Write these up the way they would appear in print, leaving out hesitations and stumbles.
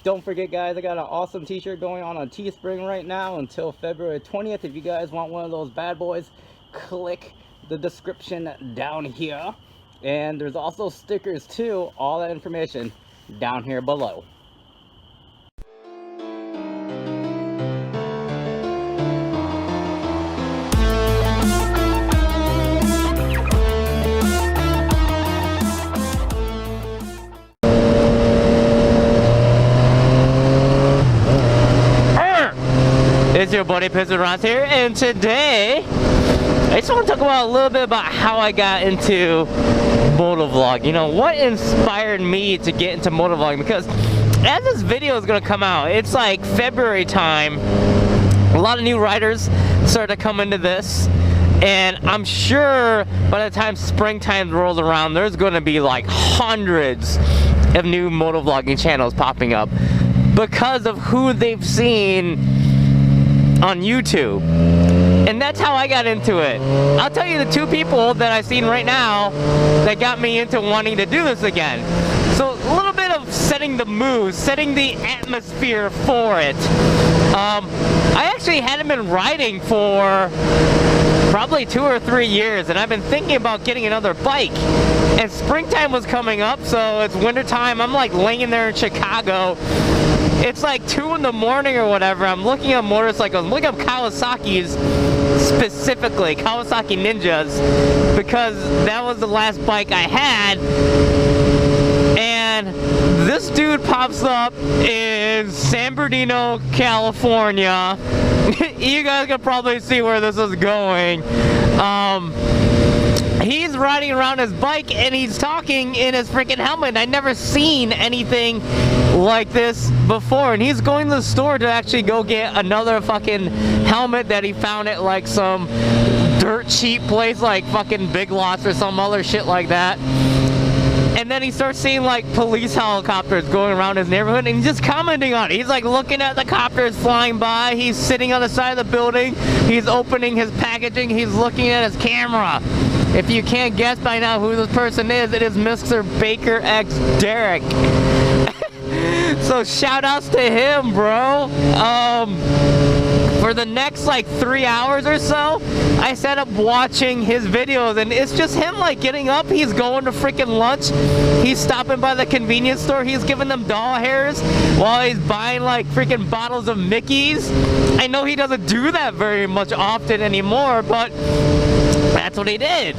Don't forget, guys, I got an awesome t-shirt going on Teespring right now until February 20th. If you guys want one of those bad boys, click the description down here. And there's also stickers too. All that information down here below. It's your buddy Pizzle Ross here, and today I just want to talk about a little bit about how I got into motovlog. You know, what inspired me to get into motovlogging, because as this video is going to come out, it's like February time. A lot of new riders started to come into this, and I'm sure by the time springtime rolls around, there's going to be like hundreds of new motovlogging channels popping up because of who they've seen on YouTube. And that's how I got into it. I'll tell you the two people that I've seen right now that got me into wanting to do this again. So a little bit of setting the mood, setting the atmosphere for it. I actually hadn't been riding for probably 2 or 3 years, and I've been thinking about getting another bike. And springtime was coming up, so it's winter time. I'm like laying there in Chicago. It's like 2 in the morning or whatever. I'm looking at motorcycles. I'm looking up Kawasaki's, specifically Kawasaki Ninjas, because that was the last bike I had. And this dude pops up in San Bernardino, California. You guys can probably see where this is going. He's riding around his bike and he's talking in his freaking helmet. I'd never seen anything like this before, and he's going to the store to actually go get another fucking helmet that he found at like some dirt cheap place like fucking Big Lots or some other shit like that. And then he starts seeing like police helicopters going around his neighborhood, and he's just commenting on it. He's like looking at the copters flying by. He's sitting on the side of the building. He's opening his packaging. He's looking at his camera. If you can't guess by now who this person is, it is Mr. bakerXderek. So shout outs to him, bro. For the next like 3 hours or so, I set up watching his videos, and it's just him like getting up. He's going to freaking lunch. He's stopping by the convenience store. He's giving them doll hairs while he's buying like freaking bottles of Mickey's. I know he doesn't do that very much often anymore, but that's what he did.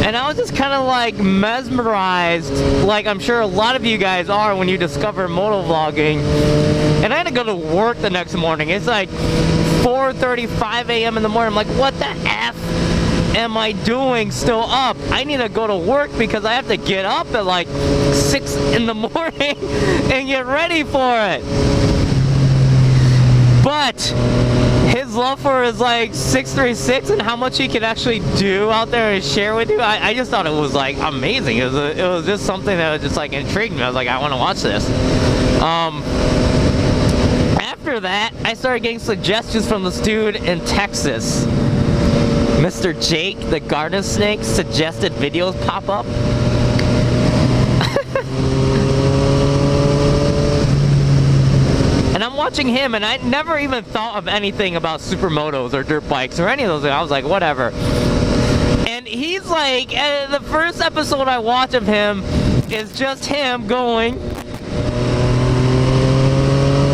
And I was just kind of like mesmerized, like I'm sure a lot of you guys are when you discover motovlogging. And I had to go to work the next morning. It's like 4:35 a.m. in the morning. I'm like, what the F am I doing still up? I need to go to work because I have to get up at like 6 in the morning and get ready for it. But his love for his like 636 and how much he can actually do out there and share with you, I just thought it was like amazing. It was just something that was just like intrigued me. I was like, I want to watch this. After that, I started getting suggestions from this dude in Texas. Mr. Jake, the Garden Snake, suggested videos pop up. And I'm watching him, and I never even thought of anything about supermotos or dirt bikes or any of those things. I was like, whatever. And he's like, the first episode I watch of him is just him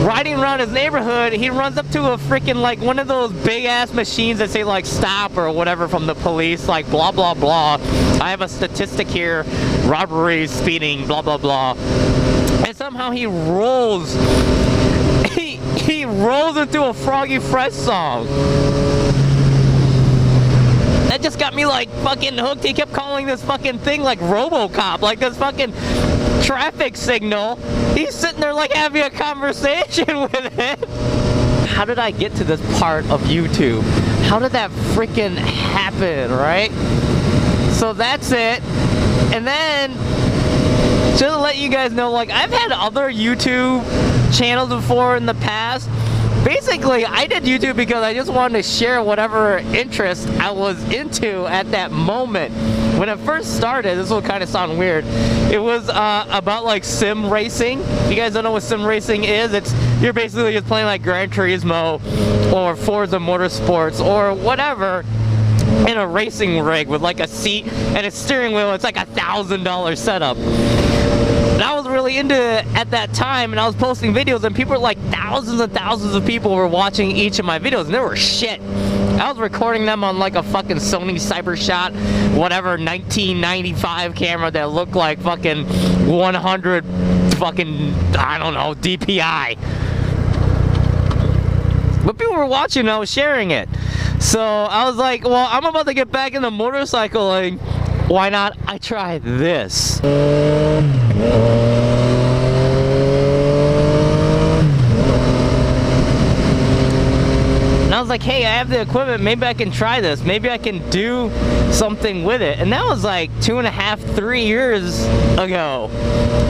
riding around his neighborhood. He runs up to a freaking like one of those big ass machines that say like stop or whatever from the police, like blah blah blah. I have a statistic here, robbery, speeding, blah blah blah. And somehow he rolls into a Froggy Fresh song. That just got me like fucking hooked. He kept calling this fucking thing like RoboCop, like this fucking traffic signal. He's sitting there like having a conversation with it. How did I get to this part of YouTube? How did that freaking happen, right? So that's it. And then just to let you guys know, like I've had other YouTube channels before in the past. Basically, I did YouTube because I just wanted to share whatever interest I was into at that moment. when it first started, this will kind of sound weird. It was about like sim racing. If you guys don't know what sim racing is, you're basically just playing like Gran Turismo or Forza Motorsports or whatever in a racing rig with like a seat and a steering wheel. It's like $1,000 setup. And I was really into it at that time, and I was posting videos, and people were like, thousands and thousands of people were watching each of my videos, and they were shit. I was recording them on like a fucking Sony CyberShot, whatever, 1995 camera that looked like fucking 100 fucking, I don't know, DPI. But people were watching, and I was sharing it. So I was like, well, I'm about to get back into motorcycling. Why not? I try this. And I was like, hey, I have the equipment, maybe I can try this, maybe I can do something with it. And that was like 2.5, 3 years ago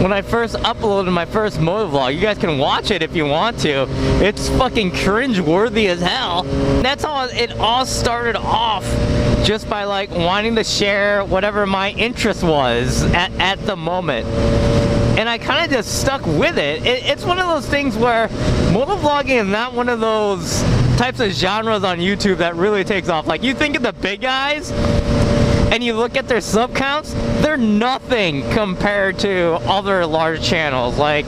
when I first uploaded my first motovlog. You guys can watch it if you want to. It's fucking cringe-worthy as hell. That's how it all started off, just by like wanting to share whatever my interest was at the moment. And I kind of just stuck with it. It's one of those things where motovlogging is not one of those types of genres on YouTube that really takes off. Like, you think of the big guys and you look at their sub counts, they're nothing compared to other large channels. Like,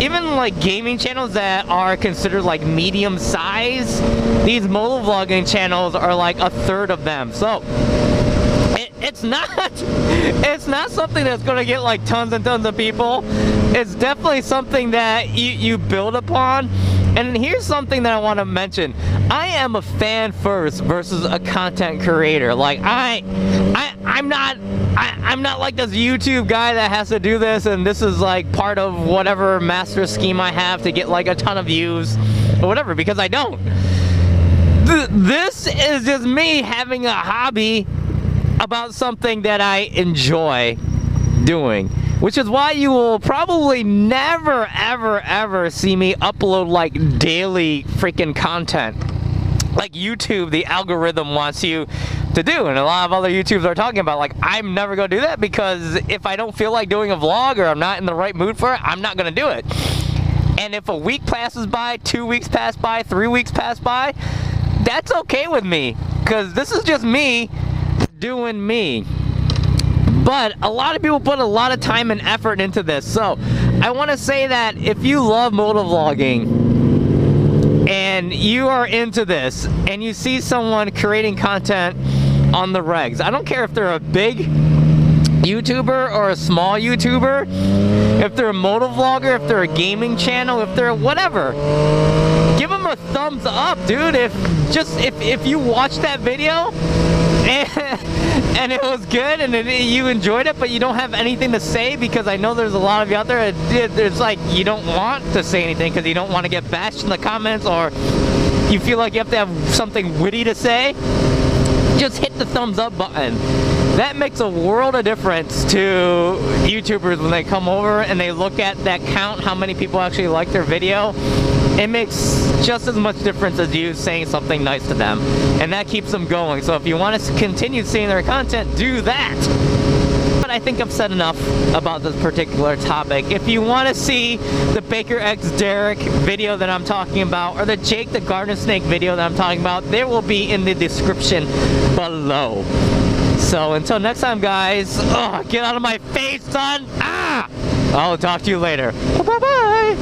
even like gaming channels that are considered like medium size, these motovlogging channels are like a third of them. So it's not something that's gonna get like tons and tons of people. It's definitely something that you build upon. And here's something that I want to mention. I am a fan first versus a content creator. Like I'm not like this YouTube guy that has to do this, and this is like part of whatever master scheme I have to get like a ton of views or whatever, because I don't. This is just me having a hobby about something that I enjoy doing, which is why you will probably never ever see me upload like daily freaking content like YouTube, the algorithm wants you to do. And a lot of other YouTubers are talking about, like, I'm never gonna do that, because if I don't feel like doing a vlog or I'm not in the right mood for it, I'm not gonna do it. And if a week passes by, 2 weeks pass by, 3 weeks pass by, that's okay with me, because this is just me doing me. But a lot of people put a lot of time and effort into this. So I want to say that if you love motovlogging and you are into this and you see someone creating content on the regs, I don't care if they're a big YouTuber or a small YouTuber, if they're a motovlogger, if they're a gaming channel, if they're whatever, give them a thumbs up, dude. If you watch that video and it was good and you enjoyed it, but you don't have anything to say, because I know there's a lot of you out there, it's like you don't want to say anything because you don't want to get bashed in the comments, or you feel like you have to have something witty to say, just hit the thumbs up button. That makes a world of difference to YouTubers when they come over and they look at that count, how many people actually like their video. It makes just as much difference as you saying something nice to them, and that keeps them going. So if you want to continue seeing their content, do that. But I think I've said enough about this particular topic. If you want to see the bakerXderek video that I'm talking about, or the TheGardenSnake video that I'm talking about, there will be in the description below. So until next time, guys, get out of my face, son! I'll talk to you later. Bye-bye!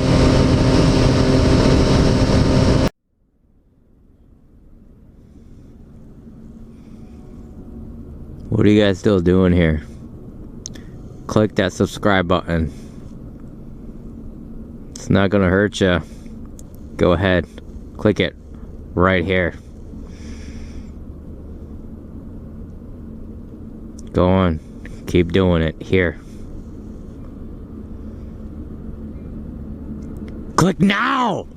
What are you guys still doing here? Click that subscribe button. It's not gonna hurt you. Go ahead, click it right here. Go on, keep doing it here. Click now!